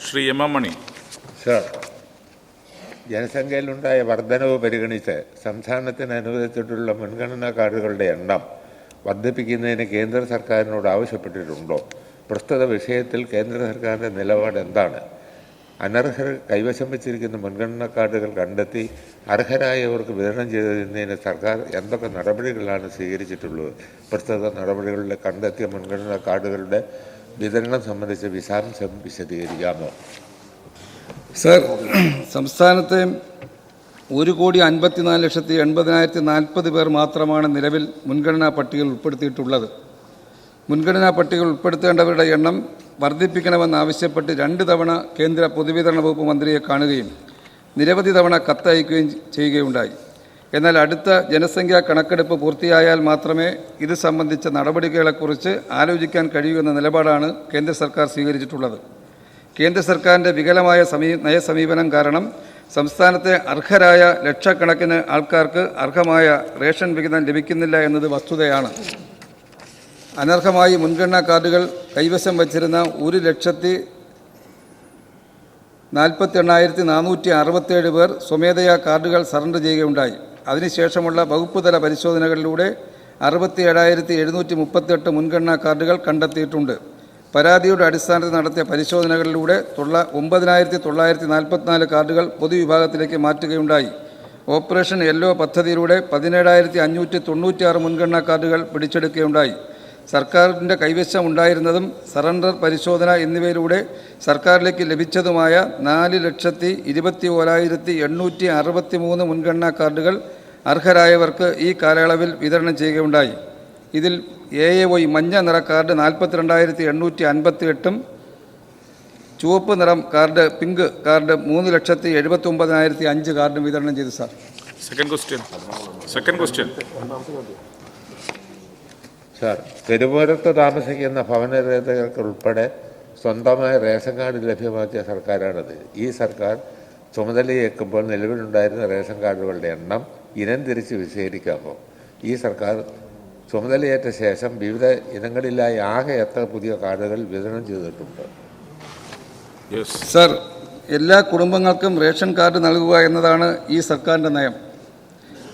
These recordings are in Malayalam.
ശ്രീ എം എം മണി. സർ, ജനസംഖ്യയിലുണ്ടായ വർധനവ് പരിഗണിച്ച് സംസ്ഥാനത്തിന് അനുവദിച്ചിട്ടുള്ള മുൻഗണനാ കാർഡുകളുടെ എണ്ണം വർദ്ധിപ്പിക്കുന്നതിന് കേന്ദ്ര സർക്കാരിനോട് ആവശ്യപ്പെട്ടിട്ടുണ്ടോ? പ്രസ്തുത വിഷയത്തിൽ കേന്ദ്ര സർക്കാരിൻ്റെ നിലപാട് എന്താണ്? അനർഹർ കൈവശം വച്ചിരിക്കുന്ന മുൻഗണനാ കാർഡുകൾ കണ്ടെത്തി അർഹരായവർക്ക് വിതരണം ചെയ്യുന്നതിന് സർക്കാർ എന്തൊക്കെ നടപടികളാണ് സ്വീകരിച്ചിട്ടുള്ളത്? പ്രസ്തുത നടപടികളിൽ കണ്ടെത്തിയ മുൻഗണനാ കാർഡുകളുടെ വിതരണം സംബന്ധിച്ച് വിശദാംശം വിശദീകരിക്കാമോ? സർ, സംസ്ഥാനത്തെ 1,54,80,040 പേർ മാത്രമാണ് നിലവിൽ മുൻഗണനാ പട്ടികയിൽ ഉൾപ്പെടുത്തിയിട്ടുള്ളത്. മുൻഗണനാ പട്ടികയിൽ ഉൾപ്പെടുത്തേണ്ടവരുടെ എണ്ണം വർദ്ധിപ്പിക്കണമെന്നാവശ്യപ്പെട്ട് 2 തവണ കേന്ദ്ര പൊതുവിതരണ വകുപ്പ് മന്ത്രിയെ കാണുകയും നിരവധി തവണ കത്തയക്കുകയും ചെയ്യുകയുണ്ടായി. എന്നാൽ അടുത്ത ജനസംഖ്യാ കണക്കെടുപ്പ് പൂർത്തിയായാൽ മാത്രമേ ഇത് സംബന്ധിച്ച നടപടികളെക്കുറിച്ച് ആലോചിക്കാൻ കഴിയൂ എന്ന നിലപാടാണ് കേന്ദ്ര സർക്കാർ സ്വീകരിച്ചിട്ടുള്ളത്. കേന്ദ്ര സർക്കാരിൻ്റെ വികലമായ നയസമീപനം കാരണം സംസ്ഥാനത്തെ അർഹരായ ലക്ഷക്കണക്കിന് ആൾക്കാർക്ക് അർഹമായ റേഷൻ വിഹിതം ലഭിക്കുന്നില്ല എന്നത് വസ്തുതയാണ്. അനർഹമായി മുൻഗണനാ കാർഡുകൾ കൈവശം വച്ചിരുന്ന 1,48,467 പേർ സ്വമേധയാ കാർഡുകൾ സറണ്ടർ ചെയ്യുകയുണ്ടായി. അതിനുശേഷമുള്ള വകുപ്പ് തല പരിശോധനകളിലൂടെ 67,738 മുൻഗണനാ കാർഡുകൾ കണ്ടെത്തിയിട്ടുണ്ട്. പരാതിയുടെ അടിസ്ഥാനത്തിൽ നടത്തിയ പരിശോധനകളിലൂടെ 9,944 കാർഡുകൾ പൊതുവിഭാഗത്തിലേക്ക് മാറ്റുകയുണ്ടായി. ഓപ്പറേഷൻ യെല്ലോ പദ്ധതിയിലൂടെ 17,596 മുൻഗണനാ കാർഡുകൾ പിടിച്ചെടുക്കുകയുണ്ടായി. സർക്കാരിൻ്റെ കൈവശം ഉണ്ടായിരുന്നതും സറണ്ടർ പരിശോധന എന്നിവയിലൂടെ സർക്കാരിലേക്ക് ലഭിച്ചതുമായ 4,21,863 മുൻഗണനാ കാർഡുകൾ അർഹരായവർക്ക് ഈ കാലയളവിൽ വിതരണം ചെയ്യുകയുണ്ടായി. ഇതിൽ AAY മഞ്ഞ നിറ കാർഡ് 42,858 ചുവപ്പ് നിറം കാർഡ് പിങ്ക് കാർഡ് 3,79,005 കാർഡും വിതരണം ചെയ്തു. Sir, second question. സാർ, തെരുവോരത്ത് താമസിക്കുന്ന ഭവനരഹിതർക്കുൾപ്പെടെ സ്വന്തമായ റേഷൻ കാർഡ് ലഭ്യമാക്കിയ സർക്കാരാണത്. ഈ സർക്കാർ ചുമതലയേൽക്കുമ്പോൾ നിലവിലുണ്ടായിരുന്ന റേഷൻ കാർഡുകളുടെ എണ്ണം ഇനം തിരിച്ച് വിശദീകരിക്കാമോ? ഈ സർക്കാർ ചുമതലയേറ്റ ശേഷം വിവിധ ഇനങ്ങളിലായി ആകെ എത്ര പുതിയ കാർഡുകൾ വിതരണം ചെയ്തിട്ടുണ്ട്? സർ, എല്ലാ കുടുംബങ്ങൾക്കും റേഷൻ കാർഡ് നൽകുക എന്നതാണ് ഈ സർക്കാരിൻ്റെ നയം.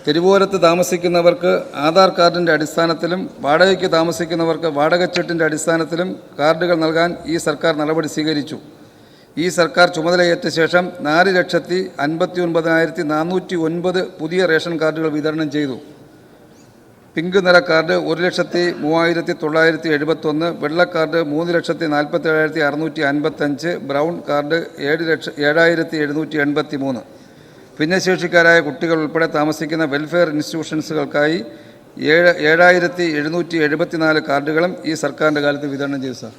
തെരുവോരത്ത് താമസിക്കുന്നവർക്ക് ആധാർ കാർഡിൻ്റെ അടിസ്ഥാനത്തിലും വാടകയ്ക്ക് താമസിക്കുന്നവർക്ക് വാടകച്ചീട്ടിൻ്റെ അടിസ്ഥാനത്തിലും കാർഡുകൾ നൽകാൻ ഈ സർക്കാർ നടപടി സ്വീകരിച്ചു. ഈ സർക്കാർ ചുമതലയേറ്റ ശേഷം 4,59,409 പുതിയ റേഷൻ കാർഡുകൾ വിതരണം ചെയ്തു. പിങ്ക് നിറ കാർഡ് 1,03,971, വെള്ള കാർഡ് 3,47,655, ബ്രൗൺ കാർഡ് 7,783. ഭിന്നശേഷിക്കാരായ കുട്ടികൾ ഉൾപ്പെടെ താമസിക്കുന്ന വെൽഫെയർ ഇൻസ്റ്റിറ്റ്യൂഷൻസുകൾക്കായി 7,774 കാർഡുകളും ഈ സർക്കാരിൻ്റെ കാലത്ത് വിതരണം ചെയ്തു. സാർ,